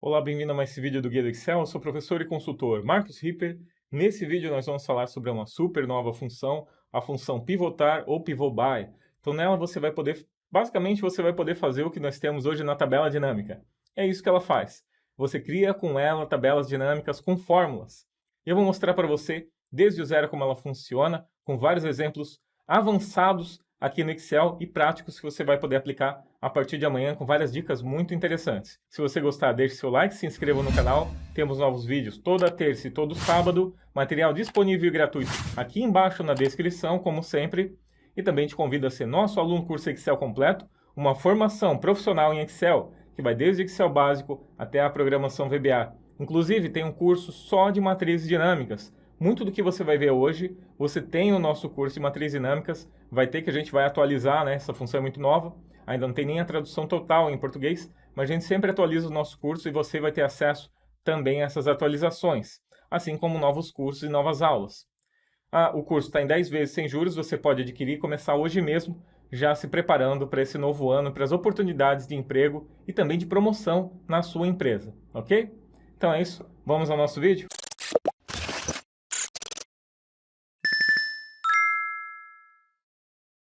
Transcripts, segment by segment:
Olá, bem-vindo a mais esse vídeo do Guia do Excel. Eu sou o professor e consultor Marcos Ripper. Nesse vídeo nós vamos falar sobre uma super nova função, a função pivotar ou pivot by. Então nela basicamente você vai poder fazer o que nós temos hoje na tabela dinâmica. É isso que ela faz. Você cria com ela tabelas dinâmicas com fórmulas. E eu vou mostrar para você desde o zero como ela funciona, com vários exemplos avançados aqui no Excel e práticos que você vai poder aplicar a partir de amanhã com várias dicas muito interessantes. Se você gostar, deixe seu like, se inscreva no canal. Temos novos vídeos toda terça e todo sábado, material disponível e gratuito aqui embaixo na descrição, como sempre. E também te convido a ser nosso aluno curso Excel completo, uma formação profissional em Excel, que vai desde Excel básico até a programação VBA. Inclusive, tem um curso só de matrizes dinâmicas. Muito do que você vai ver hoje, você tem no nosso curso de matrizes dinâmicas, vai ter que a gente vai atualizar, né? Essa função é muito nova, ainda não tem nem a tradução total em português, mas a gente sempre atualiza o nosso curso e você vai ter acesso também a essas atualizações, assim como novos cursos e novas aulas. O curso está em 10 vezes sem juros, você pode adquirir e começar hoje mesmo, já se preparando para esse novo ano, para as oportunidades de emprego e também de promoção na sua empresa, ok? Então é isso, vamos ao nosso vídeo?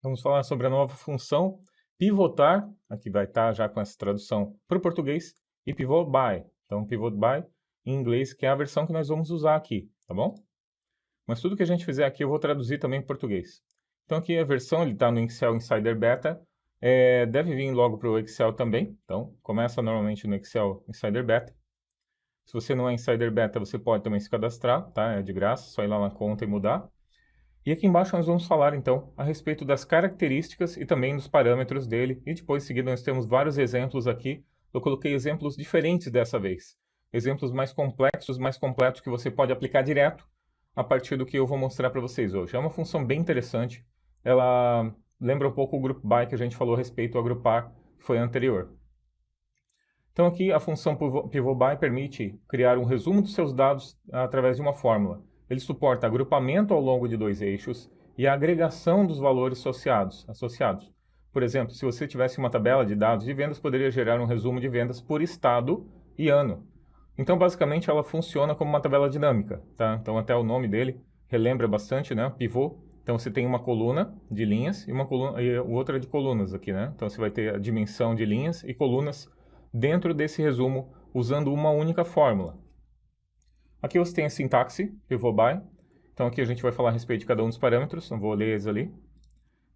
Vamos falar sobre a nova função pivotar, aqui vai estar já com essa tradução para o português, e pivot by. Então, pivot by em inglês, que é a versão que nós vamos usar aqui, tá bom? Mas tudo que a gente fizer aqui eu vou traduzir também para português. Então aqui a versão, ele está no Excel Insider Beta, deve vir logo para o Excel também. Então, começa normalmente no Excel Insider Beta. Se você não é Insider Beta, você pode também se cadastrar, tá? É de graça, só ir lá na conta e mudar. E aqui embaixo nós vamos falar, então, a respeito das características e também dos parâmetros dele. E depois, em seguida, nós temos vários exemplos aqui. Eu coloquei exemplos diferentes dessa vez. Exemplos mais complexos, mais completos, que você pode aplicar direto a partir do que eu vou mostrar para vocês hoje. É uma função bem interessante. Ela lembra um pouco o group by que a gente falou a respeito ao agrupar, que foi anterior. Então aqui a função pivot by permite criar um resumo dos seus dados através de uma fórmula. Ele suporta agrupamento ao longo de dois eixos e a agregação dos valores associados. Por exemplo, se você tivesse uma tabela de dados de vendas, poderia gerar um resumo de vendas por estado e ano. Então, basicamente, ela funciona como uma tabela dinâmica, tá? Então, até o nome dele relembra bastante, né? Pivô. Então, você tem uma coluna de linhas e outra de colunas aqui, né? Então, você vai ter a dimensão de linhas e colunas dentro desse resumo, usando uma única fórmula. Aqui você tem a sintaxe, pivot by. Então aqui a gente vai falar a respeito de cada um dos parâmetros, não vou ler eles ali.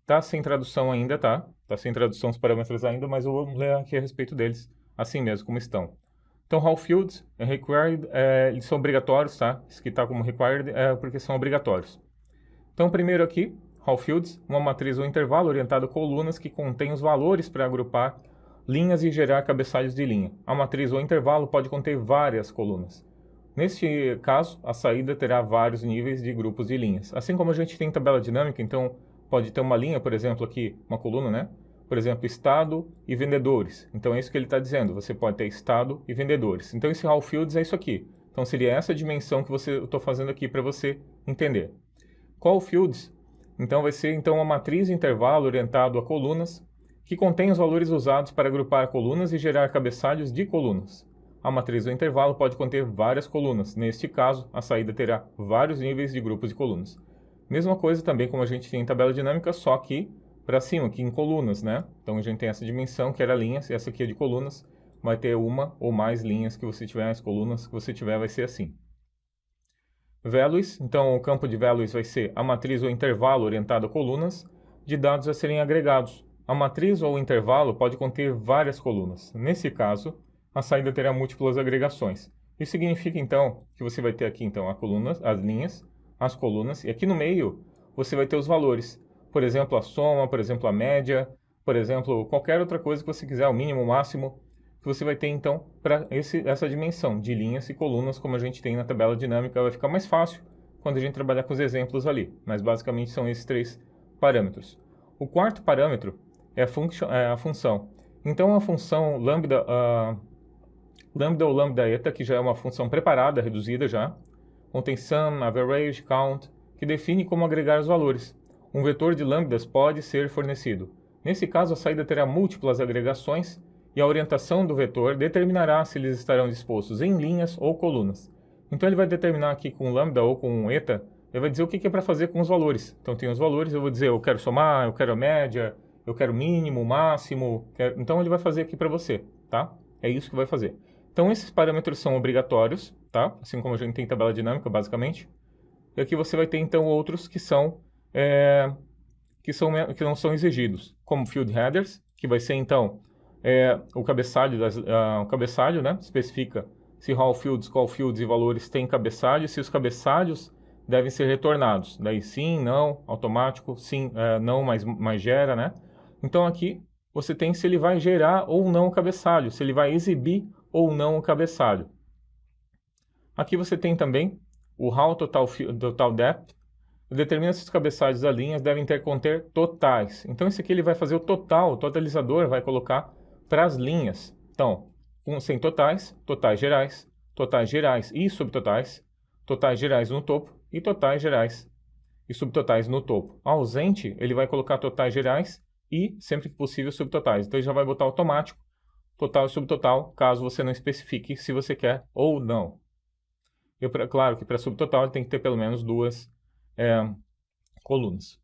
Tá sem tradução ainda, tá? Tá sem tradução os parâmetros ainda, mas eu vou ler aqui a respeito deles, assim mesmo como estão. Então, raw fields, required, eles são obrigatórios, tá? Isso que está como required é porque são obrigatórios. Então, primeiro aqui, raw fields, uma matriz ou intervalo orientado a colunas que contém os valores para agrupar linhas e gerar cabeçalhos de linha. A matriz ou intervalo pode conter várias colunas. Neste caso, a saída terá vários níveis de grupos de linhas. Assim como a gente tem tabela dinâmica, então pode ter uma linha, por exemplo, aqui, uma coluna, né? Por exemplo, estado e vendedores. Então é isso que ele está dizendo, você pode ter estado e vendedores. Então esse raw fields é isso aqui. Então seria essa dimensão que eu estou fazendo aqui para você entender. Call fields, então vai ser uma matriz de intervalo orientado a colunas, que contém os valores usados para agrupar colunas e gerar cabeçalhos de colunas. A matriz do intervalo pode conter várias colunas. Neste caso, a saída terá vários níveis de grupos de colunas. Mesma coisa também como a gente tem em tabela dinâmica, só que para cima, aqui em colunas, né? Então a gente tem essa dimensão que era linhas, e essa aqui é de colunas. Vai ter uma ou mais linhas que você tiver, as colunas que você tiver vai ser assim. Values, então o campo de values vai ser a matriz ou intervalo orientado a colunas de dados a serem agregados. A matriz ou intervalo pode conter várias colunas. Nesse caso, a saída terá múltiplas agregações. Isso significa, então, que você vai ter aqui, então, as linhas, as colunas, e aqui no meio você vai ter os valores. Por exemplo, a soma, por exemplo, a média, por exemplo, qualquer outra coisa que você quiser, o mínimo, o máximo, que você vai ter, então, para essa dimensão de linhas e colunas, como a gente tem na tabela dinâmica. Vai ficar mais fácil quando a gente trabalhar com os exemplos ali, mas basicamente são esses três parâmetros. O quarto parâmetro é a função. Então, a função lambda ou lambda eta, que já é uma função preparada, reduzida já, contém sum, average, count, que define como agregar os valores. Um vetor de lambdas pode ser fornecido. Nesse caso, a saída terá múltiplas agregações e a orientação do vetor determinará se eles estarão dispostos em linhas ou colunas. Então ele vai determinar aqui com lambda ou com eta, ele vai dizer o que é para fazer com os valores. Então tem os valores, eu vou dizer eu quero somar, eu quero a média, eu quero mínimo, máximo, então ele vai fazer aqui para você, tá? É isso que vai fazer. Então esses parâmetros são obrigatórios, tá? Assim como a gente tem tabela dinâmica, basicamente. E aqui você vai ter então outros que que não são exigidos, como field headers, que vai ser então o cabeçalho, o cabeçalho, né? Especifica se raw fields, call fields e valores têm cabeçalho, se os cabeçalhos devem ser retornados. Daí sim, não, automático, sim, não, mas gera, né? Então aqui você tem se ele vai gerar ou não o cabeçalho, se ele vai exibir ou não o cabeçalho. Aqui você tem também o raw total depth, determina se os cabeçalhos das linhas devem conter totais. Então esse aqui ele vai fazer o total, o totalizador vai colocar para as linhas. Então, sem totais, totais gerais e subtotais, totais gerais no topo e totais gerais e subtotais no topo. Ausente, ele vai colocar totais gerais e, sempre que possível, subtotais. Então ele já vai botar automático, total e subtotal, caso você não especifique se você quer ou não. Claro que para subtotal ele tem que ter pelo menos duas colunas.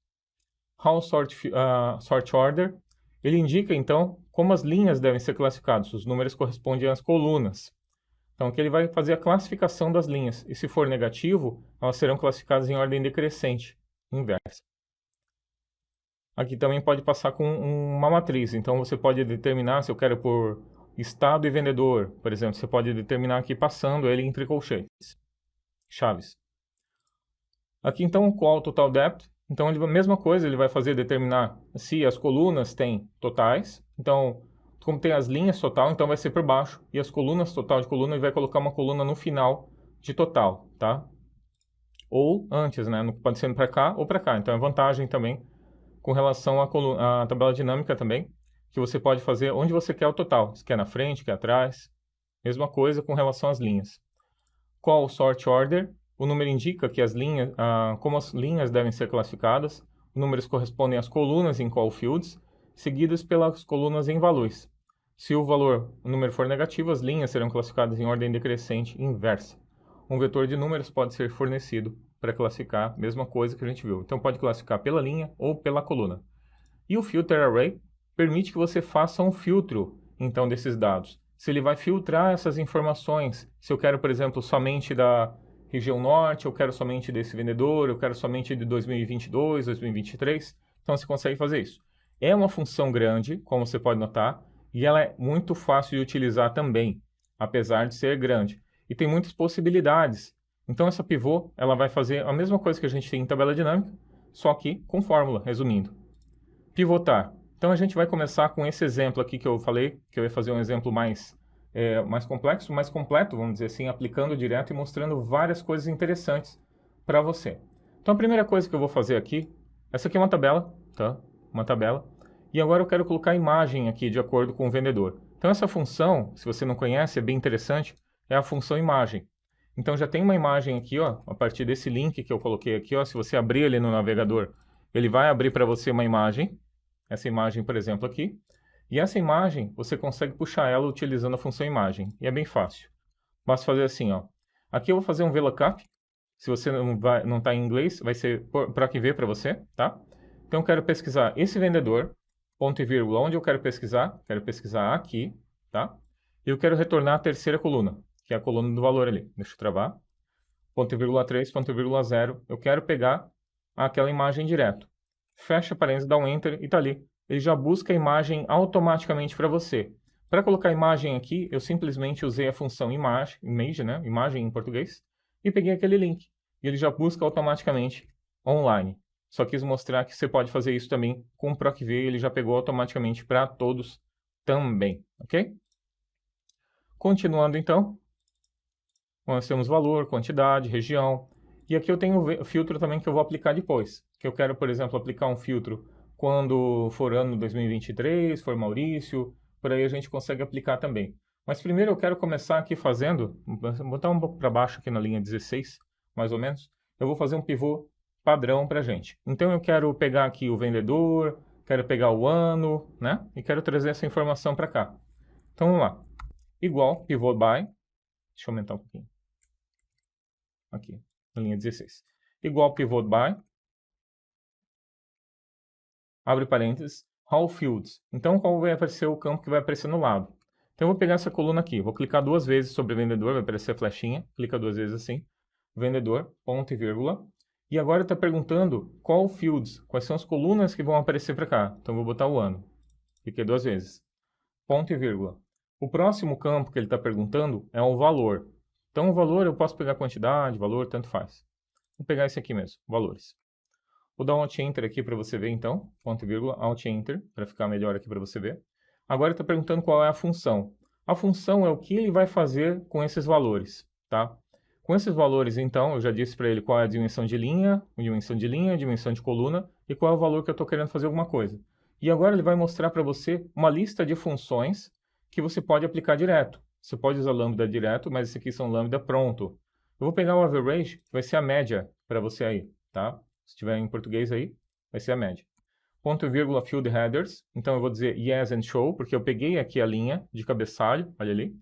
How sort order, ele indica então como as linhas devem ser classificadas, os números correspondem às colunas. Então aqui ele vai fazer a classificação das linhas, e se for negativo, elas serão classificadas em ordem decrescente, inversa. Aqui também pode passar com uma matriz, então você pode determinar se eu quero por estado e vendedor, por exemplo, você pode determinar aqui passando ele entre colchetes, chaves. Aqui então, qual total depth? Então, a mesma coisa, ele vai fazer determinar se as colunas têm totais. Então, como tem as linhas total, então vai ser por baixo. E as colunas, total de coluna, ele vai colocar uma coluna no final de total, tá? Ou antes, né? Pode ser para cá ou para cá. Então, é vantagem também com relação à tabela dinâmica também, que você pode fazer onde você quer o total. Se quer na frente, quer atrás. Mesma coisa com relação às linhas. Qual o sort order? O número indica que como as linhas devem ser classificadas. Os números correspondem às colunas em call fields, seguidas pelas colunas em valores. Se o número for negativo, as linhas serão classificadas em ordem decrescente inversa. Um vetor de números pode ser fornecido para classificar a mesma coisa que a gente viu. Então pode classificar pela linha ou pela coluna. E o filter array permite que você faça um filtro então desses dados. Se ele vai filtrar essas informações, se eu quero, por exemplo, somente da região norte, eu quero somente desse vendedor, eu quero somente de 2022, 2023, então você consegue fazer isso. É uma função grande, como você pode notar, e ela é muito fácil de utilizar também, apesar de ser grande. E tem muitas possibilidades. Então essa pivô, ela vai fazer a mesma coisa que a gente tem em tabela dinâmica, só que com fórmula, resumindo. Pivotar. Então a gente vai começar com esse exemplo aqui que eu falei, que eu ia fazer um exemplo mais complexo, mais completo, vamos dizer assim, aplicando direto e mostrando várias coisas interessantes para você. Então a primeira coisa que eu vou fazer aqui, essa aqui é uma tabela, tá? Uma tabela. E agora eu quero colocar a imagem aqui de acordo com o vendedor. Então essa função, se você não conhece, é bem interessante, é a função imagem. Então já tem uma imagem aqui, ó, a partir desse link que eu coloquei aqui, ó, se você abrir ele no navegador, ele vai abrir para você uma imagem. Essa imagem, por exemplo, aqui. E essa imagem, você consegue puxar ela utilizando a função imagem. E é bem fácil. Basta fazer assim, ó. Aqui eu vou fazer um VLOOKUP. Se você não está em inglês, vai ser PROC-V para você, tá? Então eu quero pesquisar esse vendedor, ponto e vírgula, onde eu quero pesquisar? Quero pesquisar aqui, tá? E eu quero retornar a terceira coluna, que é a coluna do valor ali. Deixa eu travar. Ponto e vírgula 3, ponto e vírgula 0. Eu quero pegar aquela imagem direto. Fecha parênteses, dá um Enter e está ali. Ele já busca a imagem automaticamente para você. Para colocar a imagem aqui, eu simplesmente usei a função image, né? Imagem em português, e peguei aquele link. E ele já busca automaticamente online. Só quis mostrar que você pode fazer isso também com o PROC-V, ele já pegou automaticamente para todos também, ok? Continuando então, nós temos valor, quantidade, região, e aqui eu tenho o filtro também que eu vou aplicar depois. Que eu quero, por exemplo, aplicar um filtro quando for ano 2023, for Maurício, por aí a gente consegue aplicar também. Mas primeiro eu quero começar aqui fazendo, vou botar um pouco para baixo aqui na linha 16, mais ou menos. Eu vou fazer um pivô padrão para a gente. Então eu quero pegar aqui o vendedor, quero pegar o ano, né? E quero trazer essa informação para cá. Então, vamos lá. Igual pivot by, deixa eu aumentar um pouquinho. Aqui, na linha 16. Igual pivot by, abre parênteses, all fields. Então, qual vai aparecer o campo que vai aparecer no lado? Então, eu vou pegar essa coluna aqui, vou clicar 2 vezes sobre vendedor, vai aparecer a flechinha, clica 2 vezes assim, vendedor, ponto e vírgula. E agora está perguntando qual fields, quais são as colunas que vão aparecer para cá. Então, vou botar o ano. Cliquei 2 vezes. Ponto e vírgula. O próximo campo que ele está perguntando é o valor. Então, o valor eu posso pegar quantidade, valor, tanto faz. Vou pegar esse aqui mesmo, valores. Vou dar um Alt Enter aqui para você ver, então. Ponto e vírgula, Alt Enter, para ficar melhor aqui para você ver. Agora ele está perguntando qual é a função. A função é o que ele vai fazer com esses valores, tá? Com esses valores, então, eu já disse para ele qual é a dimensão de linha, dimensão de coluna e qual é o valor que eu estou querendo fazer alguma coisa. E agora ele vai mostrar para você uma lista de funções que você pode aplicar direto. Você pode usar lambda direto, mas esses aqui são lambda pronto. Eu vou pegar o average, que vai ser a média para você aí, tá? Se tiver em português aí, vai ser a média. Ponto e vírgula field headers, então eu vou dizer yes and show, porque eu peguei aqui a linha de cabeçalho, olha ali.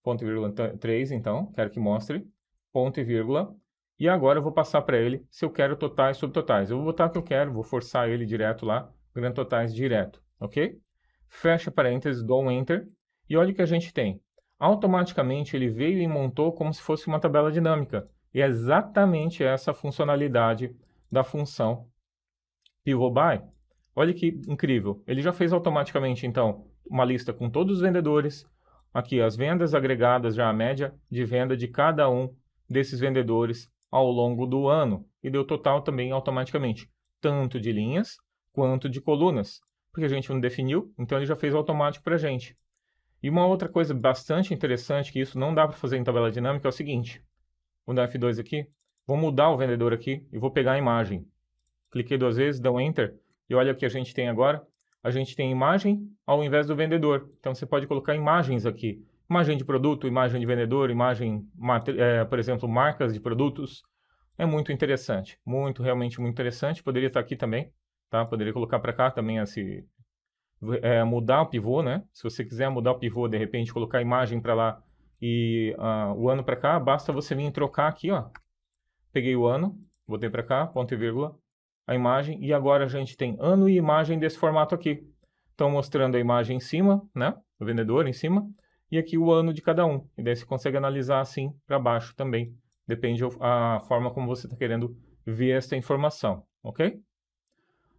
Ponto e vírgula 3, então, quero que mostre. Ponto e vírgula. E agora eu vou passar para ele se eu quero totais e subtotais. Eu vou botar o que eu quero, vou forçar ele direto lá, grand totais direto, ok? Fecha parênteses, dou um enter, e olha o que a gente tem. Automaticamente ele veio e montou como se fosse uma tabela dinâmica. E é exatamente essa a funcionalidade da função pivot by. Olha que incrível. Ele já fez automaticamente, então, uma lista com todos os vendedores. Aqui, as vendas agregadas, já a média de venda de cada um desses vendedores ao longo do ano. E deu total também automaticamente, tanto de linhas quanto de colunas. Porque a gente não definiu, então ele já fez automático para a gente. E uma outra coisa bastante interessante, que isso não dá para fazer em tabela dinâmica, é o seguinte. Vou dar F2 aqui, vou mudar o vendedor aqui e vou pegar a imagem. Cliquei 2 vezes, dou um Enter, e olha o que a gente tem agora. A gente tem imagem ao invés do vendedor. Então, você pode colocar imagens aqui. Imagem de produto, imagem de vendedor, imagem, por exemplo, marcas de produtos. É muito interessante. Realmente muito interessante. Poderia estar aqui também, tá? Poderia colocar para cá também mudar o pivô, né? Se você quiser mudar o pivô, de repente, colocar a imagem para lá e o ano para cá, basta você vir trocar aqui, ó. Peguei o ano, botei para cá, ponto e vírgula, a imagem, e agora a gente tem ano e imagem desse formato aqui. Então, mostrando a imagem em cima, né? O vendedor em cima, e aqui o ano de cada um. E daí você consegue analisar assim para baixo também. Depende da forma como você está querendo ver essa informação, ok?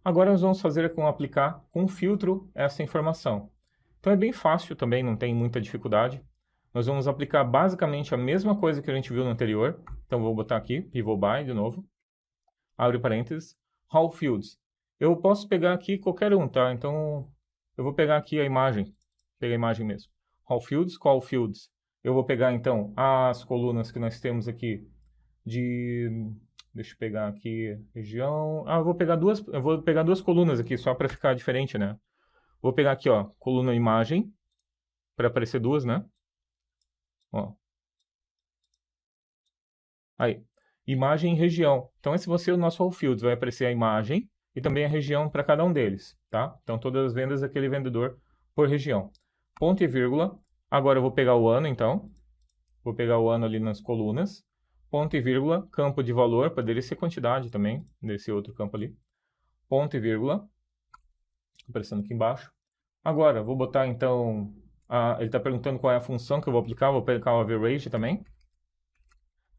Agora nós vamos fazer aplicar com filtro essa informação. Então é bem fácil também, não tem muita dificuldade. Nós vamos aplicar basicamente a mesma coisa que a gente viu no anterior. Então vou botar aqui, pivot by de novo. Abre parênteses. All fields. Eu posso pegar aqui qualquer um, tá? Então eu vou pegar aqui a imagem. Pegar a imagem mesmo. All fields, qual fields? Eu vou pegar então as colunas que nós temos aqui deixa eu pegar aqui região. Eu vou pegar duas colunas aqui só para ficar diferente, né? Vou pegar aqui, ó, coluna imagem para aparecer duas, né? Ó. Aí, imagem e região. Então esse vai ser o nosso all fields, vai aparecer a imagem e também a região para cada um deles, tá? Então todas as vendas daquele vendedor por região. Ponto e vírgula. Agora eu vou pegar o ano, então. Vou pegar o ano ali nas colunas. Ponto e vírgula, campo de valor, poderia ser quantidade também, desse outro campo ali. Ponto e vírgula, aparecendo aqui embaixo. Agora, vou botar então, ele está perguntando qual é a função que eu vou aplicar o average também.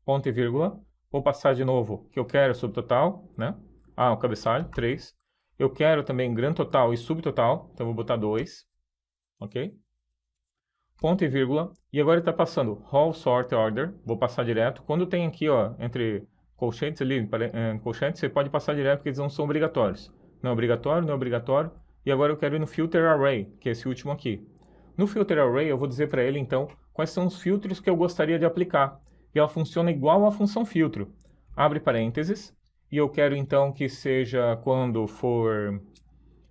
Ponto e vírgula, vou passar de novo que eu quero subtotal, né? O cabeçalho, 3. Eu quero também grand total e subtotal, então vou botar 2, ok? Ponto e vírgula, e agora ele está passando all sort order, vou passar direto. Quando tem aqui, ó, entre colchetes ali, colchetes, você pode passar direto porque eles não são obrigatórios. Não é obrigatório, não é obrigatório. E agora eu quero ir no filter array, que é esse último aqui. No filter array eu vou dizer para ele, então, quais são os filtros que eu gostaria de aplicar. E ela funciona igual à função filtro. Abre parênteses, e eu quero então que seja quando for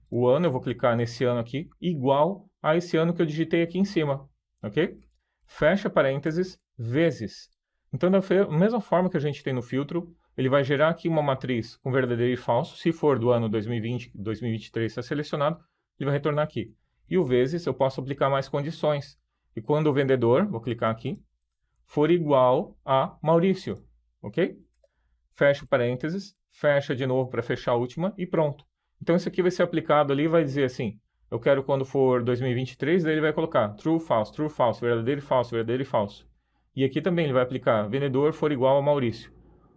o ano, eu vou clicar nesse ano aqui, igual a esse ano que eu digitei aqui em cima. Ok? Fecha parênteses, vezes. Então, da mesma forma que a gente tem no filtro, ele vai gerar aqui uma matriz com verdadeiro e falso. Se for do ano 2020, 2023 está selecionado, ele vai retornar aqui. E o vezes, eu posso aplicar mais condições. e quando o vendedor, vou clicar aqui, for igual a Maurício, ok? Fecha parênteses, fecha de novo para fechar a última e pronto. Então isso aqui vai ser aplicado ali, vai dizer assim, eu quero quando for 2023, daí ele vai colocar true, falso, verdadeiro e falso. E aqui também ele vai aplicar vendedor for igual a Maurício.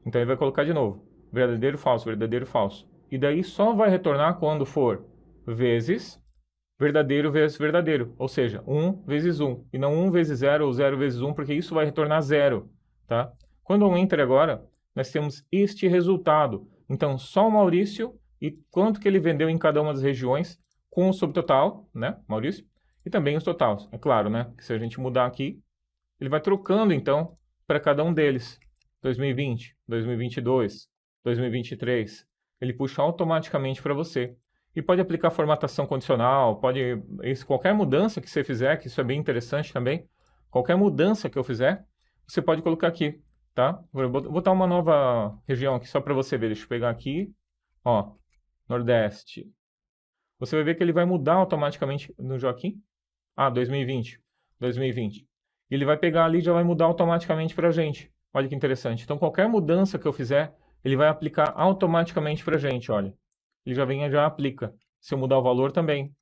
Então ele vai colocar de novo, verdadeiro, falso. E daí só vai retornar quando for vezes verdadeiro, ou seja, 1 vezes 1, e não 1 vezes 0 ou 0 vezes 1, porque isso vai retornar 0, tá? Quando eu enter agora, nós temos este resultado. Então, só o Maurício e quanto que ele vendeu em cada uma das regiões, com o subtotal, né, Maurício, e também os totais. É claro, né, que se a gente mudar aqui, ele vai trocando, então, para cada um deles. 2020, 2022, 2023, ele puxa automaticamente para você. E pode aplicar formatação condicional, qualquer mudança que você fizer, que isso é bem interessante também, qualquer mudança que eu fizer, você pode colocar aqui, tá? Vou botar uma nova região aqui só para você ver. Deixa eu pegar aqui, ó, Nordeste. Você vai ver que ele vai mudar automaticamente no Joaquim. 2020. E ele vai pegar ali e já vai mudar automaticamente para a gente. Olha que interessante. Então, qualquer mudança que eu fizer, ele vai aplicar automaticamente para a gente, olha. Ele já vem e já aplica. Se eu mudar o valor também,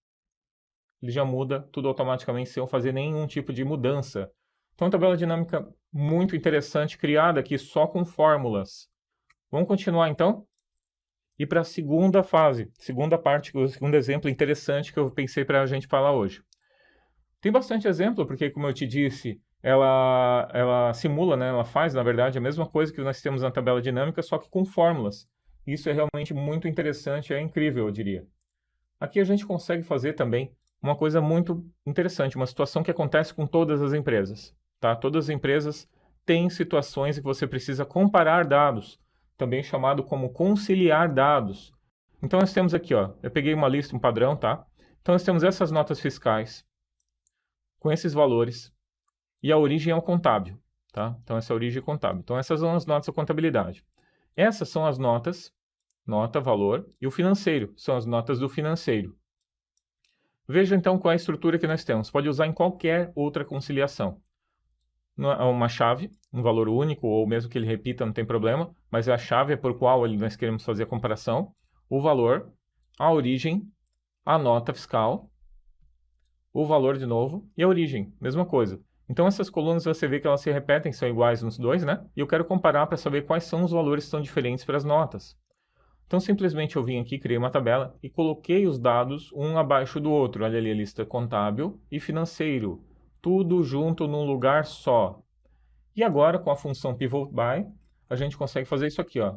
ele já muda tudo automaticamente sem eu fazer nenhum tipo de mudança. Então, uma tabela dinâmica muito interessante, criada aqui só com fórmulas. Vamos continuar então? E para a segunda fase, segunda parte, o segundo exemplo interessante que eu pensei para a gente falar hoje. Tem bastante exemplo, porque como eu te disse, ela simula, né? Ela faz, na verdade, a mesma coisa que nós temos na tabela dinâmica, só que com fórmulas. Isso é realmente muito interessante, é incrível, eu diria. Aqui a gente consegue fazer também uma coisa muito interessante, uma situação que acontece com todas as empresas, tá? Todas as empresas têm situações em que você precisa comparar dados, também chamado como conciliar dados. Então nós temos aqui, ó, eu peguei uma lista, um padrão, tá? Então nós temos essas notas fiscais com esses valores e a origem é o contábil, tá? Então essa é a origem contábil. Então essas são as notas da contabilidade. Essas são as notas, nota, valor, e o financeiro, são as notas do financeiro. Veja então qual é a estrutura que nós temos. Pode usar em qualquer outra conciliação. Uma chave, um valor único, ou mesmo que ele repita, não tem problema, mas a chave é por qual nós queremos fazer a comparação, o valor, a origem, a nota fiscal, o valor de novo e a origem, mesma coisa. Então essas colunas você vê que elas se repetem, são iguais nos dois, né? E eu quero comparar para saber quais são os valores que são diferentes para as notas. Então simplesmente eu vim aqui, criei uma tabela e coloquei os dados um abaixo do outro. Olha ali a lista contábil e financeiro, tudo junto num lugar só. E agora com a função pivot by, a gente consegue fazer isso aqui, ó.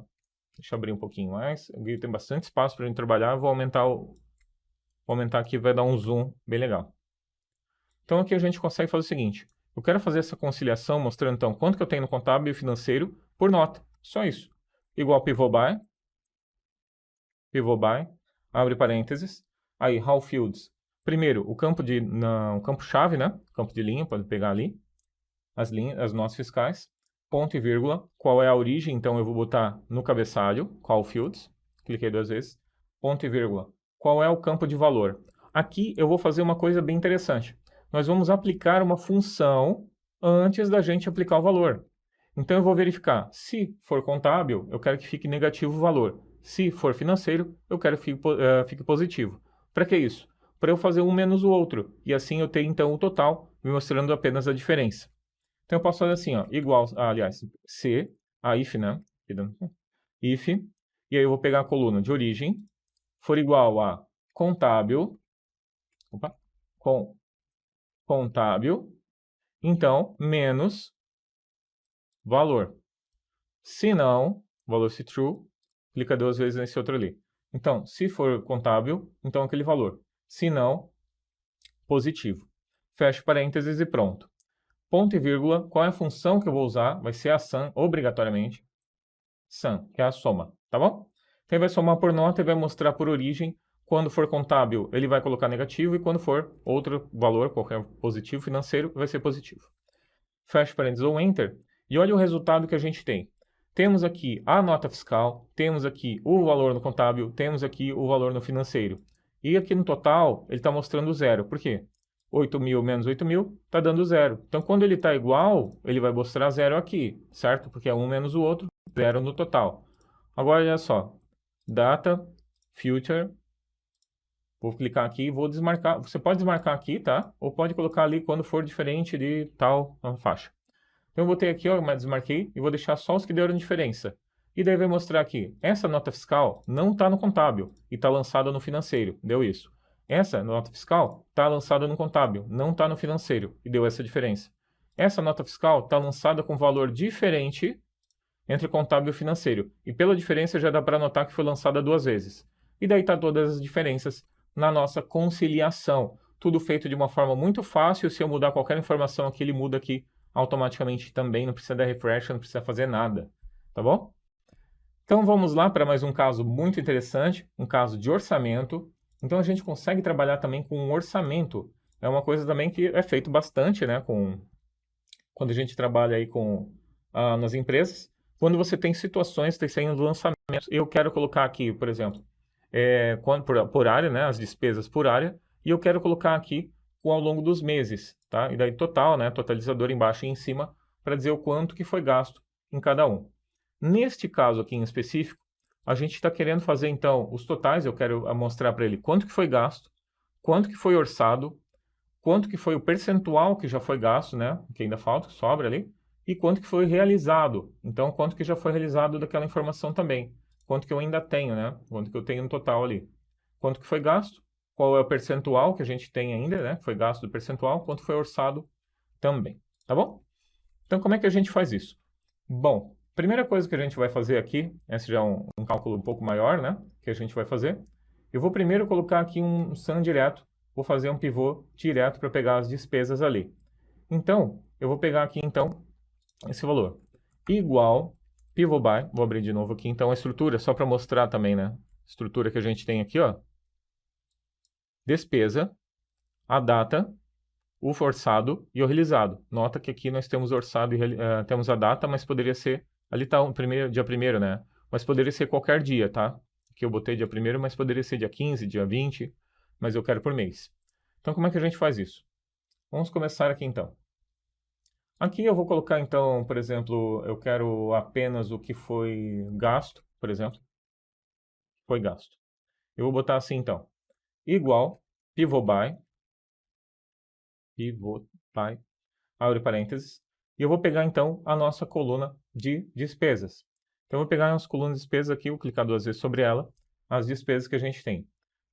Deixa eu abrir um pouquinho mais. Aqui tem bastante espaço para a gente trabalhar. Vou aumentar aqui, vai dar um zoom bem legal. Então aqui a gente consegue fazer o seguinte. Eu quero fazer essa conciliação mostrando então quanto que eu tenho no contábil e financeiro por nota. Só isso. Igual pivot by, abre parênteses. Aí, how fields. Primeiro, o campo-chave, né? Campo de linha, pode pegar ali. As notas fiscais. Ponto e vírgula. Qual é a origem? Então eu vou botar no cabeçalho, call fields. Cliquei 2 vezes. Ponto e vírgula. Qual é o campo de valor? Aqui eu vou fazer uma coisa bem interessante. Nós vamos aplicar uma função antes da gente aplicar o valor. Então eu vou verificar, se for contábil, eu quero que fique negativo o valor. Se for financeiro, eu quero que fique positivo. Para que isso? Para eu fazer um menos o outro. E assim eu tenho então o total, me mostrando apenas a diferença. Então eu posso fazer assim, ó, igual, aliás, se, if, né? If, e aí eu vou pegar a coluna de origem, for igual a contábil, contábil, então, menos valor. Se não, valor se true, clica 2 vezes nesse outro ali. Então, se for contábil, então aquele valor. Se não, positivo. Fecho parênteses e pronto. Ponto e vírgula, qual é a função que eu vou usar? Vai ser a sum, obrigatoriamente. Sum, que é a soma, tá bom? Então, ele vai somar por nota e vai mostrar por origem. Quando for contábil, ele vai colocar negativo, e quando for outro valor, qualquer positivo financeiro, vai ser positivo. Fecha parênteses ou Enter, e olha o resultado que a gente tem. Temos aqui a nota fiscal, temos aqui o valor no contábil, temos aqui o valor no financeiro. E aqui no total, ele está mostrando 0. Por quê? 8.000 menos 8.000 está dando 0. Então, quando ele está igual, ele vai mostrar 0 aqui, certo? Porque é um menos o outro, 0 no total. Agora, olha só. Data, Future. Vou clicar aqui e vou desmarcar. Você pode desmarcar aqui, tá? Ou pode colocar ali quando for diferente de tal faixa. Então, eu botei aqui, ó, mas desmarquei e vou deixar só os que deram diferença. E daí vai mostrar aqui, essa nota fiscal não está no contábil e está lançada no financeiro. Deu isso. Essa nota fiscal está lançada no contábil, não está no financeiro, e deu essa diferença. Essa nota fiscal está lançada com valor diferente entre contábil e financeiro. E pela diferença já dá para notar que foi lançada 2 vezes. E daí está todas as diferenças na nossa conciliação. Tudo feito de uma forma muito fácil. Se eu mudar qualquer informação aqui, ele muda aqui automaticamente também. Não precisa dar refresh, não precisa fazer nada. Tá bom? Então vamos lá para mais um caso muito interessante, um caso de orçamento. Então a gente consegue trabalhar também com um orçamento. É uma coisa também que é feito bastante, né, quando a gente trabalha aí nas empresas. Quando você tem situações, tem saindo lançamentos. Eu quero colocar aqui, por exemplo, por área, né, as despesas por área, e eu quero colocar aqui ao longo dos meses, tá? E daí total, né, totalizador embaixo e em cima, para dizer o quanto que foi gasto em cada um. Neste caso aqui em específico, a gente está querendo fazer, então, os totais. Eu quero mostrar para ele quanto que foi gasto, quanto que foi orçado, quanto que foi o percentual que já foi gasto, né? Que ainda falta, que sobra ali, e quanto que foi realizado. Então, quanto que já foi realizado daquela informação também. Quanto que eu ainda tenho, né? Quanto que eu tenho no total ali. Quanto que foi gasto, qual é o percentual que a gente tem ainda, né? Foi gasto do percentual, quanto foi orçado também. Tá bom? Então, como é que a gente faz isso? Bom, primeira coisa que a gente vai fazer aqui, esse já é um cálculo um pouco maior, né? Que a gente vai fazer. Eu vou primeiro colocar aqui um sum direto. Vou fazer um pivô direto para pegar as despesas ali. Então, eu vou pegar aqui, então, esse valor. Igual, pivô by, vou abrir de novo aqui, então, a estrutura, só para mostrar também, né? Estrutura que a gente tem aqui, ó. Despesa, a data, o orçado e o realizado. Nota que aqui nós temos orçado e temos a data, mas poderia ser, ali está o dia 1º, né? Mas poderia ser qualquer dia, tá? Aqui eu botei dia 1º, mas poderia ser dia 15, dia 20, mas eu quero por mês. Então, como é que a gente faz isso? Vamos começar aqui, então. Aqui eu vou colocar, então, por exemplo, eu quero apenas o que foi gasto, por exemplo. Foi gasto. Eu vou botar assim, então. Igual, pivô by, abre parênteses. E eu vou pegar, então, a nossa coluna de despesas. Então, eu vou pegar a nossa coluna de despesas aqui, vou clicar 2 vezes sobre ela, as despesas que a gente tem.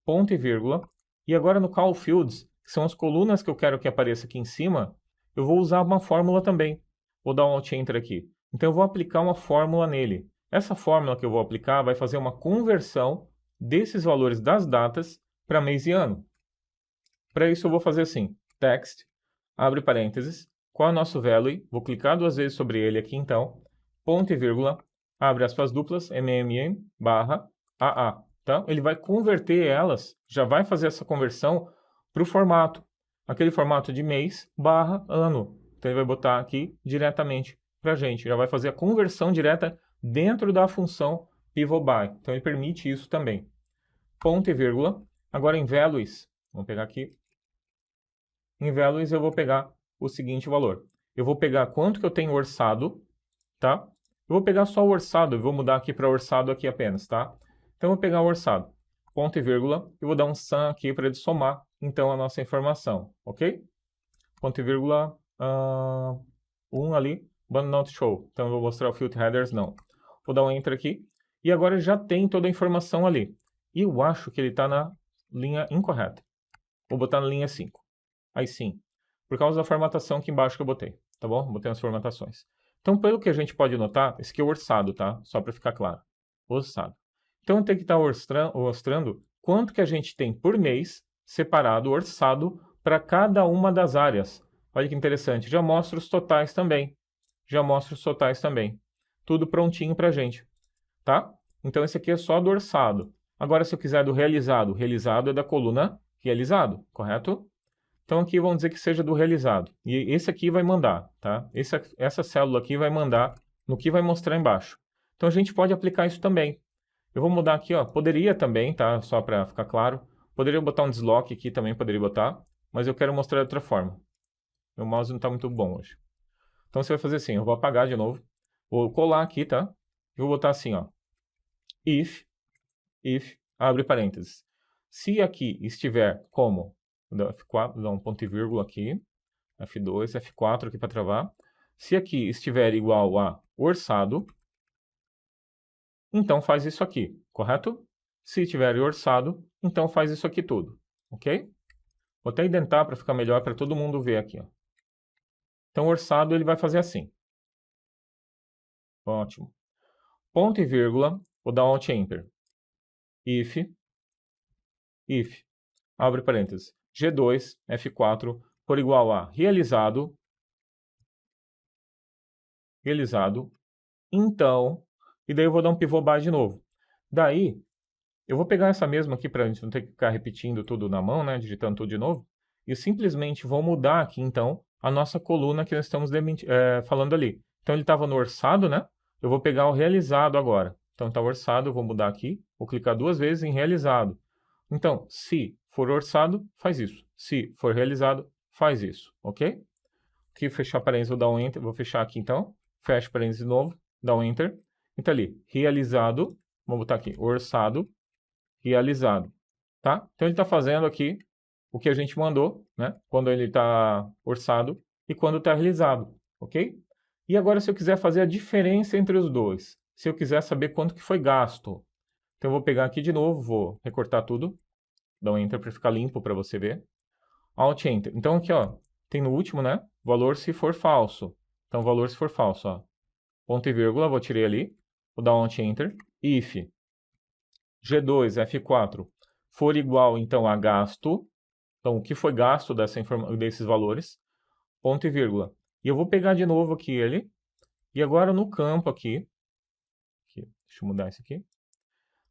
Ponto e vírgula. E agora no Call Fields, que são as colunas que eu quero que apareça aqui em cima, eu vou usar uma fórmula também. Vou dar um Alt Enter aqui. Então eu vou aplicar uma fórmula nele. Essa fórmula que eu vou aplicar vai fazer uma conversão desses valores das datas para mês e ano. Para isso eu vou fazer assim, text, abre parênteses, qual é o nosso value, vou clicar 2 vezes sobre ele aqui então, ponto e vírgula, abre aspas duplas, barra AA. Então, ele vai converter elas, já vai fazer essa conversão para o formato. Aquele formato de mês barra ano. Então, ele vai botar aqui diretamente para a gente. Já vai fazer a conversão direta dentro da função pivot_by. Então, ele permite isso também. Ponto e vírgula. Agora, em values, vamos pegar aqui. Em values, eu vou pegar o seguinte valor. Eu vou pegar quanto que eu tenho orçado, tá? Eu vou pegar só o orçado, eu vou mudar aqui para orçado aqui apenas, tá? Então, eu vou pegar o orçado, ponto e vírgula, e vou dar um sum aqui para ele somar, então, a nossa informação, ok? Ponto e vírgula, 1 ali, but not show. Então, eu vou mostrar o field headers, não. Vou dar um Enter aqui, e agora já tem toda a informação ali. E eu acho que ele está na linha incorreta. Vou botar na linha 5. Aí sim, por causa da formatação aqui embaixo que eu botei, tá bom? Botei as formatações. Então, pelo que a gente pode notar, esse aqui é o orçado, tá? Só para ficar claro. Orçado. Então, eu tenho que estar mostrando quanto que a gente tem por mês separado, orçado, para cada uma das áreas. Olha que interessante. Já mostra os totais também. Tudo prontinho para a gente, tá? Então, esse aqui é só do orçado. Agora, se eu quiser do realizado, realizado é da coluna realizado, correto? Então, aqui vamos dizer que seja do realizado. E esse aqui vai mandar, tá? Essa célula aqui vai mandar no que vai mostrar embaixo. Então, a gente pode aplicar isso também. Eu vou mudar aqui, ó. Poderia também, tá? Só para ficar claro. Poderia botar um desloque aqui também, poderia botar. mas eu quero mostrar de outra forma. Meu mouse não está muito bom hoje. Então você vai fazer assim, eu vou apagar de novo. Vou colar aqui, tá? E vou botar assim, ó. If, abre parênteses. Se aqui estiver como, vou dar F4, vou dar um ponto e vírgula aqui, F2, F4 aqui para travar. Se aqui estiver igual a orçado, então faz isso aqui, correto? Se tiver orçado, então faz isso aqui tudo, ok? Vou até indentar para ficar melhor para todo mundo ver aqui, ó. Então, orçado ele vai fazer assim. Ótimo. Ponto e vírgula, vou dar Alt Enter. If, abre parênteses, G2, F4, por igual a realizado, então, e daí eu vou dar um pivô by de novo. Daí, eu vou pegar essa mesma aqui para a gente não ter que ficar repetindo tudo na mão, né, digitando tudo de novo, e simplesmente vou mudar aqui, então, a nossa coluna que nós estamos falando ali. Então, ele estava no orçado, né? Eu vou pegar o realizado agora. Então, está orçado, eu vou mudar aqui, vou clicar 2 vezes em realizado. Então, se for orçado, faz isso. Se for realizado, faz isso, ok? Aqui, fechar parênteses, vou dar um Enter, vou fechar aqui então, fecho parênteses de novo, dá um Enter. Então ali, realizado, vamos botar aqui, orçado, realizado, tá? Então ele está fazendo aqui o que a gente mandou, né? Quando ele está orçado e quando está realizado, ok? E agora se eu quiser fazer a diferença entre os dois, se eu quiser saber quanto que foi gasto, então eu vou pegar aqui de novo, vou recortar tudo, dar um Enter para ficar limpo para você ver. Alt Enter. Então aqui, ó, tem no último, né? Valor se for falso. Então valor se for falso, ó. Ponto e vírgula, vou tirar ali, vou dar Alt Enter. If G2, F4 for igual, então, a gasto, então o que foi gasto desses valores, ponto e vírgula. E eu vou pegar de novo aqui ele, e agora no campo aqui, deixa eu mudar isso aqui.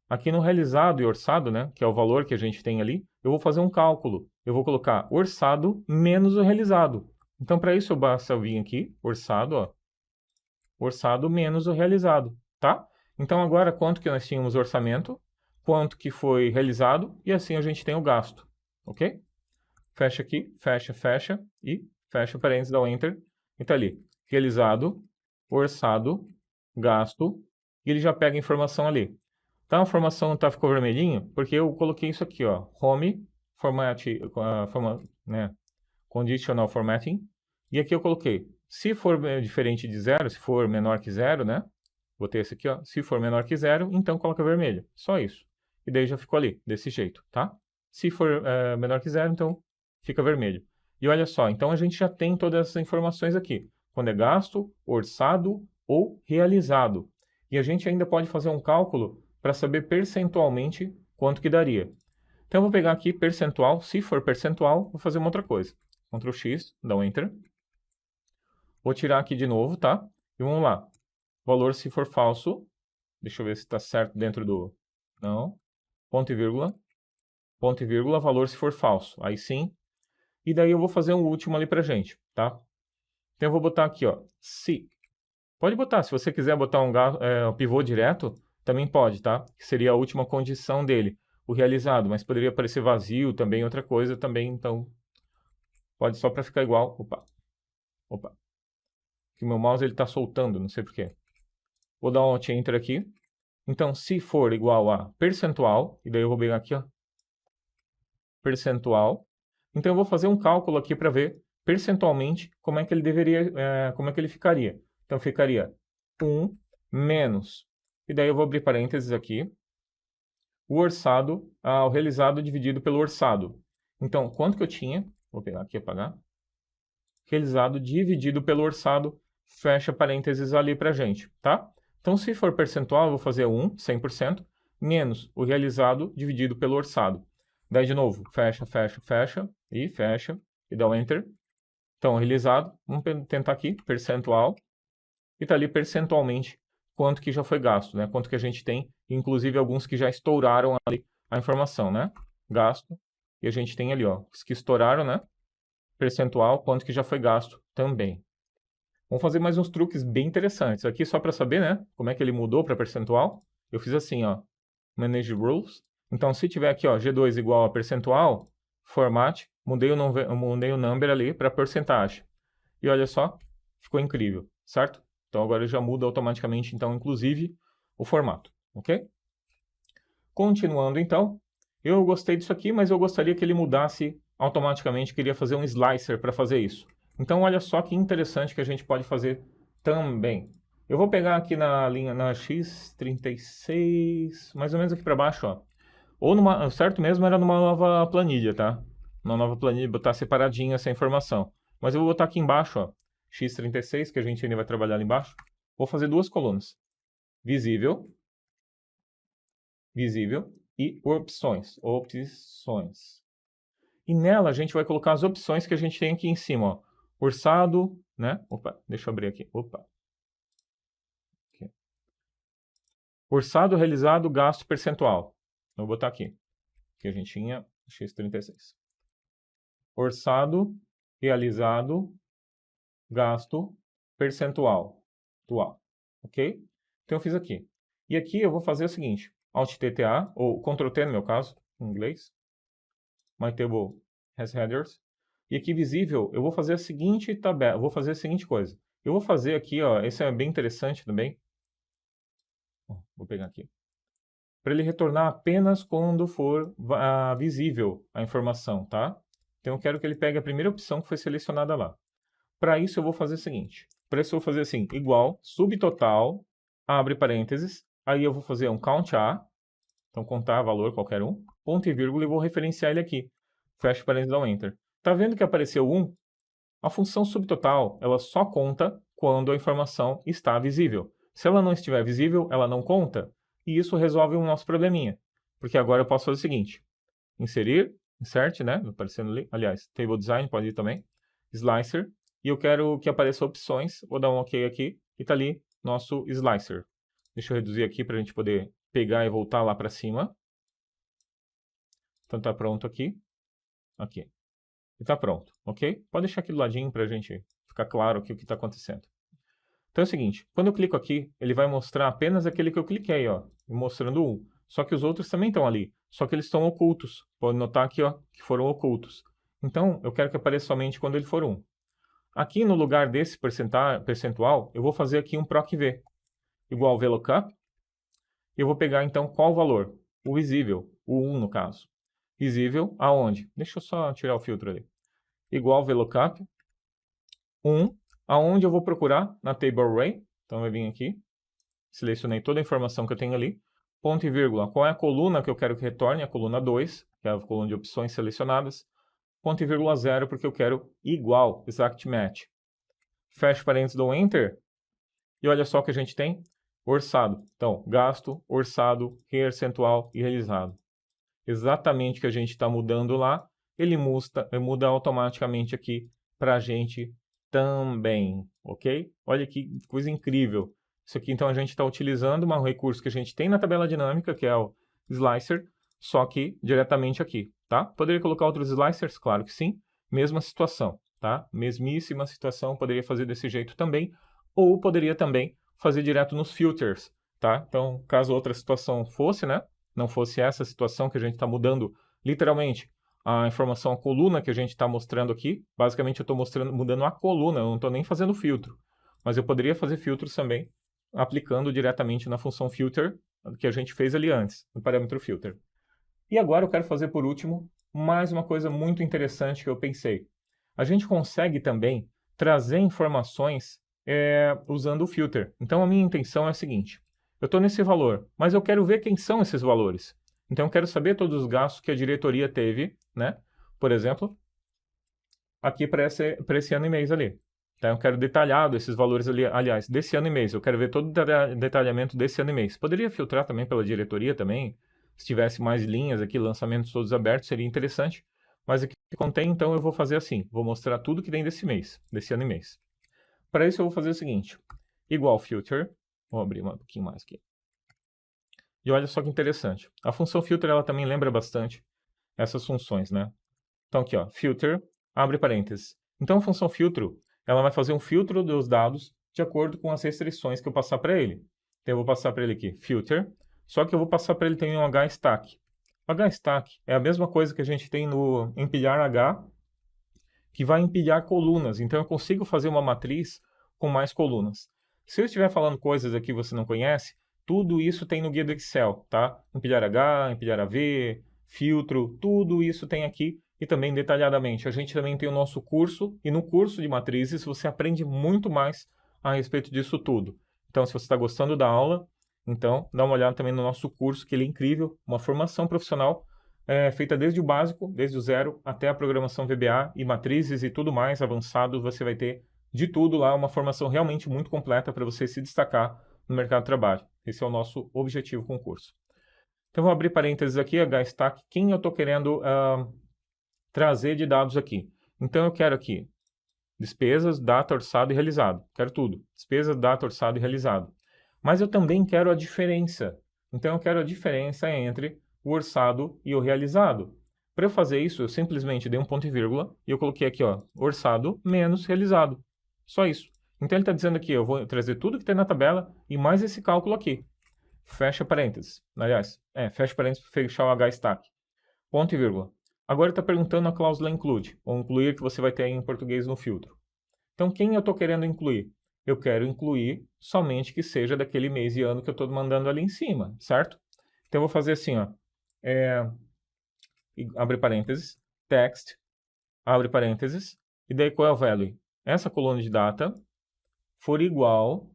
Aqui no realizado e orçado, né, que é o valor que a gente tem ali, eu vou fazer um cálculo. Eu vou colocar orçado menos o realizado. Então, para isso, basta eu vir aqui, orçado, ó, orçado menos o realizado, tá? Então, agora, quanto que nós tínhamos orçamento, quanto que foi realizado, e assim a gente tem o gasto, ok? Fecha aqui, fecha, e fecha parênteses, dá o Enter, e tá ali, realizado, orçado, gasto, e ele já pega a informação ali. Tá, a informação ficou vermelhinho, porque eu coloquei isso aqui, ó, home, né, conditional formatting, e aqui eu coloquei, se for diferente de 0, se for menor que 0, né, botei esse aqui, ó, se for menor que 0, então coloca vermelho, só isso. E daí já ficou ali, desse jeito, tá? Se for menor que 0, então fica vermelho. E olha só, então a gente já tem todas essas informações aqui, quando é gasto, orçado ou realizado. E a gente ainda pode fazer um cálculo para saber percentualmente quanto que daria. Então eu vou pegar aqui percentual, se for percentual, vou fazer uma outra coisa. Ctrl X, dá um Enter. Vou tirar aqui de novo, tá? E vamos lá. Valor se for falso. Deixa eu ver se está certo dentro do... Não. Ponto e vírgula. Ponto e vírgula, valor se for falso. Aí sim. E daí eu vou fazer um último ali pra gente, tá? Então eu vou botar aqui, ó, se. Pode botar, se você quiser botar um pivô direto, também pode, tá? Que seria a última condição dele, o realizado, mas poderia aparecer vazio também, outra coisa também, então pode só para ficar igual. Opa. Que o meu mouse ele tá soltando, não sei porquê. Vou dar um Alt Enter aqui. Então, se for igual a percentual, e daí eu vou pegar aqui, ó, percentual. Então eu vou fazer um cálculo aqui para ver percentualmente como é que ele como é que ele ficaria. Então ficaria 1 menos, e daí eu vou abrir parênteses aqui, o orçado, o realizado dividido pelo orçado. Então, quanto que eu tinha? Vou pegar aqui e apagar. Realizado dividido pelo orçado, fecha parênteses ali pra gente, tá? Então, se for percentual, eu vou fazer 1, 100%, menos o realizado dividido pelo orçado. Daí, de novo, fecha, e dá um Enter. Então, realizado, vamos tentar aqui, percentual, e tá ali percentualmente quanto que já foi gasto, né? Quanto que a gente tem, inclusive alguns que já estouraram ali a informação, né? Gasto, e a gente tem ali, ó, os que estouraram, né? Percentual, quanto que já foi gasto também. Vamos fazer mais uns truques bem interessantes. Aqui só para saber, né? Como é que ele mudou para percentual. Eu fiz assim, ó, Manage Rules. Então, se tiver aqui, ó, G2 igual a percentual, format, mudei o number ali para porcentagem. E olha só, ficou incrível, certo? Então agora já muda automaticamente, então, inclusive, o formato, ok? Continuando então, eu gostei disso aqui, mas eu gostaria que ele mudasse automaticamente, queria fazer um slicer para fazer isso. Então olha só que interessante que a gente pode fazer também. Eu vou pegar aqui na linha, na X36, mais ou menos aqui para baixo, ó. Ou numa, certo mesmo era numa nova planilha, tá? Uma nova planilha, botar separadinha essa informação. Mas eu vou botar aqui embaixo, ó, X36, que a gente ainda vai trabalhar ali embaixo. Vou fazer duas colunas. Visível, visível e opções. Opções. E nela a gente vai colocar as opções que a gente tem aqui em cima, ó. Orçado, né? Opa, deixa eu abrir aqui. Opa. Aqui. Orçado realizado, gasto percentual. Vou botar aqui. Que a gente tinha X36. Orçado realizado, gasto percentual. Atual. Ok? Então eu fiz aqui. E aqui eu vou fazer o seguinte. Alt-TTA, ou Ctrl-T no meu caso, em inglês. My table has headers. E aqui visível, eu vou fazer a seguinte tabela, vou fazer a seguinte coisa. Eu vou fazer aqui, ó, esse é bem interessante também. Vou pegar aqui. Para ele retornar apenas quando for visível a informação, tá? Então eu quero que ele pegue a primeira opção que foi selecionada lá. Para isso eu vou fazer o seguinte. Para isso eu vou fazer assim, igual, subtotal, abre parênteses, aí eu vou fazer um count A, então contar valor qualquer um, ponto e vírgula e vou referenciar ele aqui. Fecha parênteses, dá um enter. Tá vendo que apareceu 1? A função subtotal, ela só conta quando a informação está visível. Se ela não estiver visível, ela não conta. E isso resolve o nosso probleminha. Porque agora eu posso fazer o seguinte. Inserir, insert, né? Aparecendo ali. Aliás, table design pode ir também. Slicer. E eu quero que apareça opções. Vou dar um OK aqui. E está ali nosso slicer. Deixa eu reduzir aqui para a gente poder pegar e voltar lá para cima. Então está pronto aqui. Aqui. E está pronto, ok? Pode deixar aqui do ladinho para a gente ficar claro aqui o que está acontecendo. Então é o seguinte, quando eu clico aqui, ele vai mostrar apenas aquele que eu cliquei, ó, mostrando 1. Só que os outros também estão ali, só que eles estão ocultos. Pode notar aqui, ó, que foram ocultos. Então, eu quero que apareça somente quando ele for 1. Aqui no lugar desse percentual, eu vou fazer aqui um PROC-V, igual VLOOKUP. Eu vou pegar, então, qual o valor? O visível, o 1 no caso. Visível aonde? Deixa eu só tirar o filtro ali. Igual VLOOKUP 1, aonde eu vou procurar na table array. Então vai vir aqui, selecionei toda a informação que eu tenho ali, ponto e vírgula, qual é a coluna que eu quero que retorne? A coluna 2, que é a coluna de opções selecionadas, ponto e vírgula 0, porque eu quero igual, exact match. Fecho parênteses, dou enter, e olha só o que a gente tem, orçado. Então, gasto, orçado, percentual e realizado. Exatamente o que a gente está mudando lá, ele muda automaticamente aqui para a gente também, ok? Olha que coisa incrível. Isso aqui, então, a gente está utilizando um recurso que a gente tem na tabela dinâmica, que é o slicer, só que diretamente aqui, tá? Poderia colocar outros slicers? Claro que sim. Mesma situação, tá? Mesmíssima situação, poderia fazer desse jeito também, ou poderia também fazer direto nos filters, tá? Então, caso outra situação fosse, né? Não fosse essa situação que a gente está mudando literalmente a informação, a coluna que a gente está mostrando aqui. Basicamente eu estou mudando a coluna, eu não estou nem fazendo filtro. Mas eu poderia fazer filtros também, aplicando diretamente na função filter que a gente fez ali antes, no parâmetro filter. E agora eu quero fazer por último mais uma coisa muito interessante que eu pensei. A gente consegue também trazer informações usando o filter. Então a minha intenção é a seguinte. Eu estou nesse valor, mas eu quero ver quem são esses valores. Então eu quero saber todos os gastos que a diretoria teve, né? Por exemplo, aqui para esse ano e mês ali. Então eu quero detalhado esses valores ali, aliás, desse ano e mês. Eu quero ver todo o detalhamento desse ano e mês. Poderia filtrar também pela diretoria também. Se tivesse mais linhas aqui, lançamentos todos abertos, seria interessante. Mas aqui que contém, então eu vou fazer assim. Vou mostrar tudo que tem desse mês, desse ano e mês. Para isso eu vou fazer o seguinte. Igual filter. Vou abrir um pouquinho mais aqui. E olha só que interessante. A função filter, ela também lembra bastante essas funções, né? Então aqui, ó, filter, abre parênteses. Então a função filtro, ela vai fazer um filtro dos dados de acordo com as restrições que eu passar para ele. Então eu vou passar para ele aqui, filter, só que eu vou passar para ele também um hstack. H-stack é a mesma coisa que a gente tem no empilhar H, que vai empilhar colunas. Então, eu consigo fazer uma matriz com mais colunas. Se eu estiver falando coisas aqui que você não conhece, tudo isso tem no guia do Excel, tá? Empilhar H, empilhar AV, filtro, tudo isso tem aqui e também detalhadamente. A gente também tem o nosso curso e no curso de matrizes você aprende muito mais a respeito disso tudo. Então, se você está gostando da aula, então dá uma olhada também no nosso curso, que ele é incrível, uma formação profissional feita desde o básico, desde o zero, até a programação VBA e matrizes e tudo mais avançado. Você vai ter de tudo lá, uma formação realmente muito completa para você se destacar no mercado de trabalho. Esse é o nosso objetivo com o curso. Então, vou abrir parênteses aqui, HStack, quem eu estou querendo trazer de dados aqui. Então, eu quero aqui despesas, data, orçado e realizado. Quero tudo. Despesas, data, orçado e realizado. Mas eu também quero a diferença. Então, eu quero a diferença entre o orçado e o realizado. Para eu fazer isso, eu simplesmente dei um ponto e vírgula e eu coloquei aqui, ó, orçado menos realizado. Só isso. Então, ele está dizendo aqui, eu vou trazer tudo que tem na tabela e mais esse cálculo aqui. Fecha parênteses. Aliás, fecha parênteses para fechar o HStack. Ponto e vírgula. Agora está perguntando a cláusula include, ou incluir, que você vai ter aí em português no filtro. Então, quem eu estou querendo incluir? Eu quero incluir somente que seja daquele mês e ano que eu estou mandando ali em cima, certo? Então, eu vou fazer assim, ó. Abre parênteses, text, abre parênteses, e daí qual é o value? Essa coluna de data for igual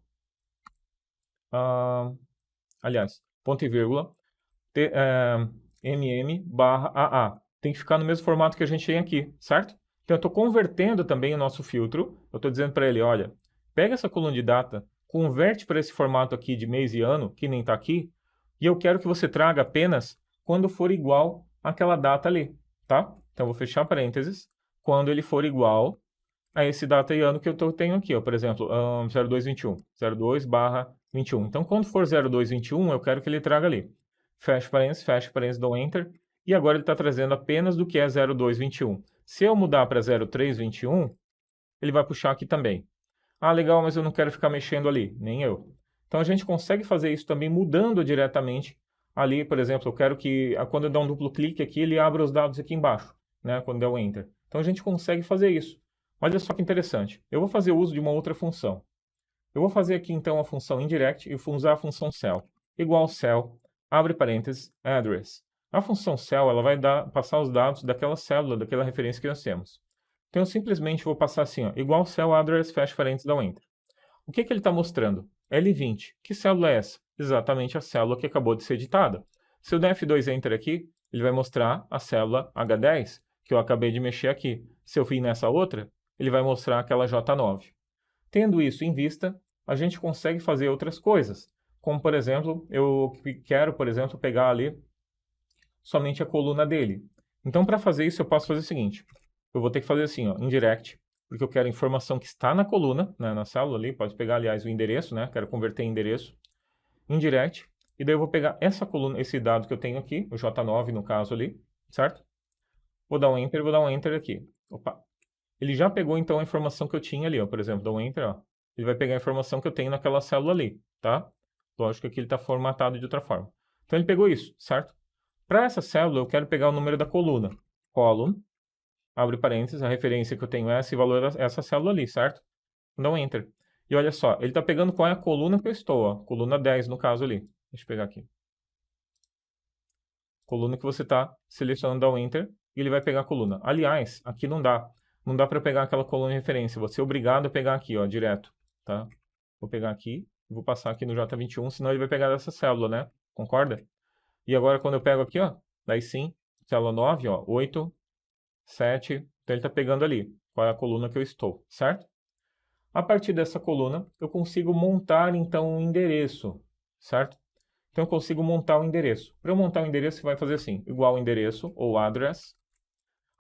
a, aliás, ponto e vírgula, mm/AA. Tem que ficar no mesmo formato que a gente tem aqui, certo? Então, eu estou convertendo também o nosso filtro. Eu estou dizendo para ele, olha, pega essa coluna de data, converte para esse formato aqui de mês e ano, que nem está aqui, e eu quero que você traga apenas quando for igual àquela data ali, tá? Então, eu vou fechar parênteses, quando ele for igual a esse data e ano que eu tenho aqui, ó, por exemplo, 0221, 02/21. Então, quando for 0221, eu quero que ele traga ali. Fecha parênteses, dou Enter, e agora ele está trazendo apenas do que é 0221. Se eu mudar para 0321, ele vai puxar aqui também. Ah, legal, mas eu não quero ficar mexendo ali, nem eu. Então, a gente consegue fazer isso também mudando diretamente ali, por exemplo, eu quero que, quando eu der um duplo clique aqui, ele abra os dados aqui embaixo, né, quando der o Enter. Então, a gente consegue fazer isso. Olha só que interessante. Eu vou fazer uso de uma outra função. Eu vou fazer aqui, então, a função indirect e usar a função cell. Igual cell, abre parênteses, address. A função cell, ela vai passar os dados daquela célula, daquela referência que nós temos. Então, eu simplesmente vou passar assim, ó, igual cell address, fecha parênteses, dá um enter. O que ele está mostrando? L20. Que célula é essa? Exatamente a célula que acabou de ser editada. Se eu der F2 enter aqui, ele vai mostrar a célula H10, que eu acabei de mexer aqui. Se eu vir nessa outra, ele vai mostrar aquela J9. Tendo isso em vista, a gente consegue fazer outras coisas. Como, por exemplo, eu quero, por exemplo, pegar ali somente a coluna dele. Então, para fazer isso, eu posso fazer o seguinte. Eu vou ter que fazer assim, ó, indirect, porque eu quero a informação que está na coluna, né, na célula ali. Pode pegar, aliás, o endereço, né? Quero converter em endereço. Indirect. E daí eu vou pegar essa coluna, esse dado que eu tenho aqui, o J9 no caso ali, certo? Vou dar um Enter, vou dar um Enter aqui. Opa. Ele já pegou, então, a informação que eu tinha ali, ó. Por exemplo, dá um Enter, ó. Ele vai pegar a informação que eu tenho naquela célula ali, tá? Lógico que aqui ele está formatado de outra forma. Então, ele pegou isso, certo? Para essa célula, eu quero pegar o número da coluna. Column, abre parênteses, a referência que eu tenho é esse valor, essa célula ali, certo? Dá um Enter. E olha só, ele está pegando qual é a coluna que eu estou, ó. Coluna 10, no caso ali. Deixa eu pegar aqui. Coluna que você está selecionando, dá um Enter, e ele vai pegar a coluna. Aliás, aqui não dá. Não dá para pegar aquela coluna de referência. Você é obrigado a pegar aqui, ó, direto, tá? Vou pegar aqui, vou passar aqui no J21, senão ele vai pegar dessa célula, né? Concorda? E agora, quando eu pego aqui, ó, daí sim, célula 9, ó, 8, 7, então ele está pegando ali, qual é a coluna que eu estou, certo? A partir dessa coluna, eu consigo montar, então, um endereço, certo? Então, eu consigo montar um endereço. Para eu montar um endereço, você vai fazer assim, igual endereço, ou address,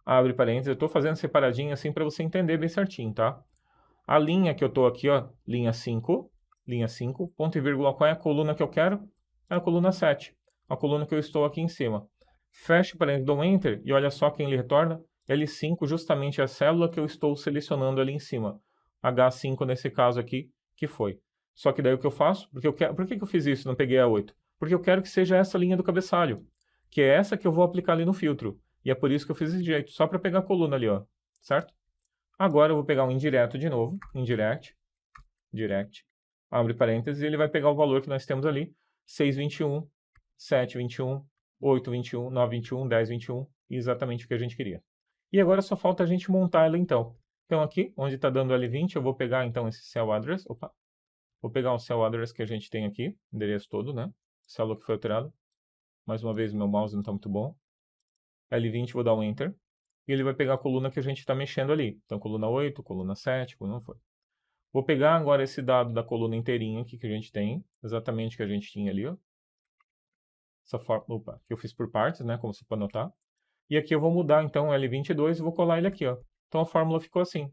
abre parênteses, eu estou fazendo separadinho assim para você entender bem certinho, tá? A linha que eu estou aqui, ó, linha 5, ponto e vírgula, qual é a coluna que eu quero? É a coluna 7, a coluna que eu estou aqui em cima. Fecho parênteses, dou um Enter e olha só quem ele retorna. L5, justamente a célula que eu estou selecionando ali em cima. H5 nesse caso aqui, que foi. Só que daí o que eu faço? Porque eu quero, por que eu fiz isso? Não peguei a 8? Porque eu quero que seja essa linha do cabeçalho. que é essa que eu vou aplicar ali no filtro. E é por isso que eu fiz desse jeito, só para pegar a coluna ali, ó, certo? Agora eu vou pegar um indireto de novo, indirect, direct, abre parênteses, e ele vai pegar o valor que nós temos ali, 6,21, 7,21, 8,21, 9,21, 10,21, exatamente o que a gente queria. E agora só falta a gente montar ela então. Então aqui, onde está dando L20, eu vou pegar então esse cell address, vou pegar o cell address que a gente tem aqui, endereço todo, né? Célula que foi alterado. Mais uma vez, meu mouse não está muito bom. L20, vou dar um Enter. E ele vai pegar a coluna que a gente está mexendo ali. Então, coluna 8, coluna 7, coluna foi. Vou pegar agora esse dado da coluna inteirinha aqui que a gente tem, exatamente o que a gente tinha ali, ó. Essa forma, que eu fiz por partes, né, como você pode notar. E aqui eu vou mudar, então, o L22 e vou colar ele aqui, ó. Então, a fórmula ficou assim.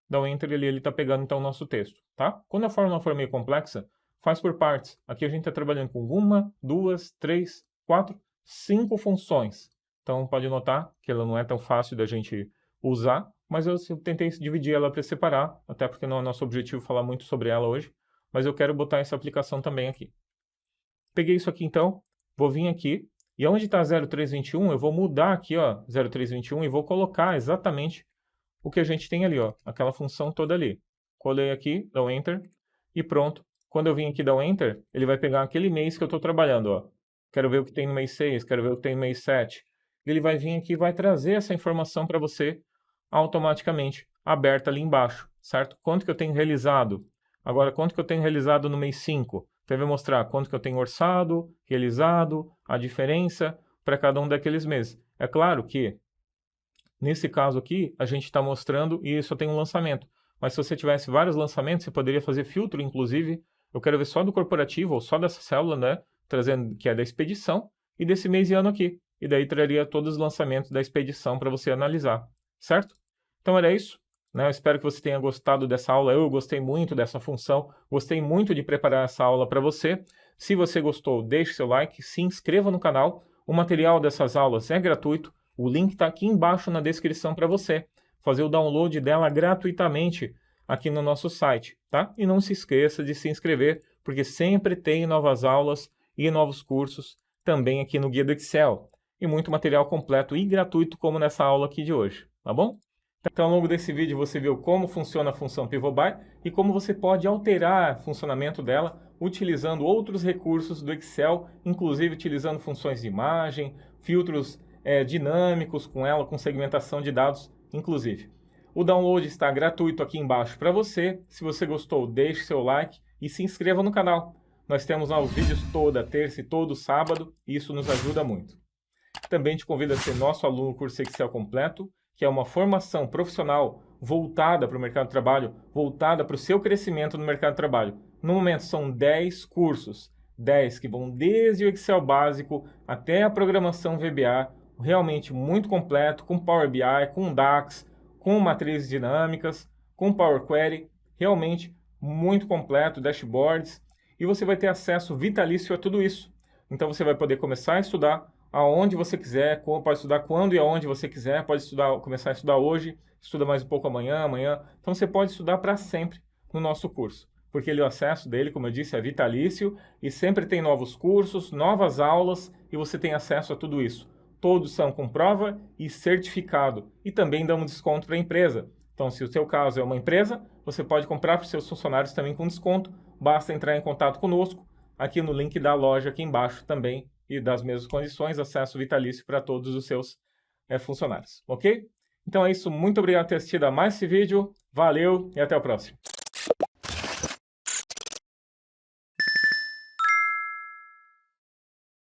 Dá um Enter ali, ele está pegando, então, o nosso texto, tá? Quando a fórmula for meio complexa, faz por partes. Aqui a gente está trabalhando com 1, 2, 3, 4, 5 funções. Então, pode notar que ela não é tão fácil da gente usar, mas eu tentei dividir ela para separar, até porque não é nosso objetivo falar muito sobre ela hoje, mas eu quero botar essa aplicação também aqui. Peguei isso aqui, então, vou vir aqui, e onde está 0321, eu vou mudar aqui, ó, 0321, e vou colocar exatamente o que a gente tem ali, ó, aquela função toda ali. Colei aqui, dá um Enter, e pronto. Quando eu vim aqui dar um Enter, ele vai pegar aquele mês que eu estou trabalhando, ó. Quero ver o que tem no mês 6, quero ver o que tem no mês 7. Ele vai vir aqui e vai trazer essa informação para você automaticamente, aberta ali embaixo, certo? Quanto que eu tenho realizado? Agora, quanto que eu tenho realizado no mês 5? Então, vai mostrar quanto que eu tenho orçado, realizado, a diferença para cada um daqueles meses. É claro que, nesse caso aqui, a gente está mostrando e só tem um lançamento. Mas se você tivesse vários lançamentos, você poderia fazer filtro, inclusive. Eu quero ver só do corporativo ou só dessa célula, né? Trazendo que é da expedição e desse mês e ano aqui. E daí traria todos os lançamentos da expedição para você analisar, certo? Então era isso, né? Eu espero que você tenha gostado dessa aula. Eu gostei muito dessa função, gostei muito de preparar essa aula para você. Se você gostou, deixe seu like, se inscreva no canal. O material dessas aulas é gratuito. O link está aqui embaixo na descrição para você fazer o download dela gratuitamente aqui no nosso site, tá? E não se esqueça de se inscrever, porque sempre tem novas aulas e novos cursos também aqui no Guia do Excel. E muito material completo e gratuito como nessa aula aqui de hoje, tá bom? Então, ao longo desse vídeo você viu como funciona a função PivotBy e como você pode alterar o funcionamento dela utilizando outros recursos do Excel, inclusive utilizando funções de imagem, filtros dinâmicos com ela, com segmentação de dados, inclusive. O download está gratuito aqui embaixo para você. Se você gostou, deixe seu like e se inscreva no canal. Nós temos lá os vídeos toda terça e todo sábado e isso nos ajuda muito. Também te convido a ser nosso aluno do curso Excel completo, que é uma formação profissional voltada para o mercado de trabalho, voltada para o seu crescimento no mercado de trabalho. No momento são 10 cursos, 10 que vão desde o Excel básico até a programação VBA, realmente muito completo, com Power BI, com DAX, com matrizes dinâmicas, com Power Query, realmente muito completo, dashboards, e você vai ter acesso vitalício a tudo isso. Então você vai poder começar a estudar aonde você quiser, pode estudar quando e aonde você quiser, pode começar a estudar hoje, estuda mais um pouco amanhã. Então você pode estudar para sempre no nosso curso, porque o acesso dele, como eu disse, é vitalício e sempre tem novos cursos, novas aulas e você tem acesso a tudo isso. Todos são com prova e certificado e também dão um desconto para a empresa. Então, se o seu caso é uma empresa, você pode comprar para os seus funcionários também com desconto. Basta entrar em contato conosco aqui no link da loja aqui embaixo também e das mesmas condições, acesso vitalício para todos os seus funcionários, ok? Então é isso, muito obrigado por ter assistido a mais esse vídeo, valeu e até o próximo.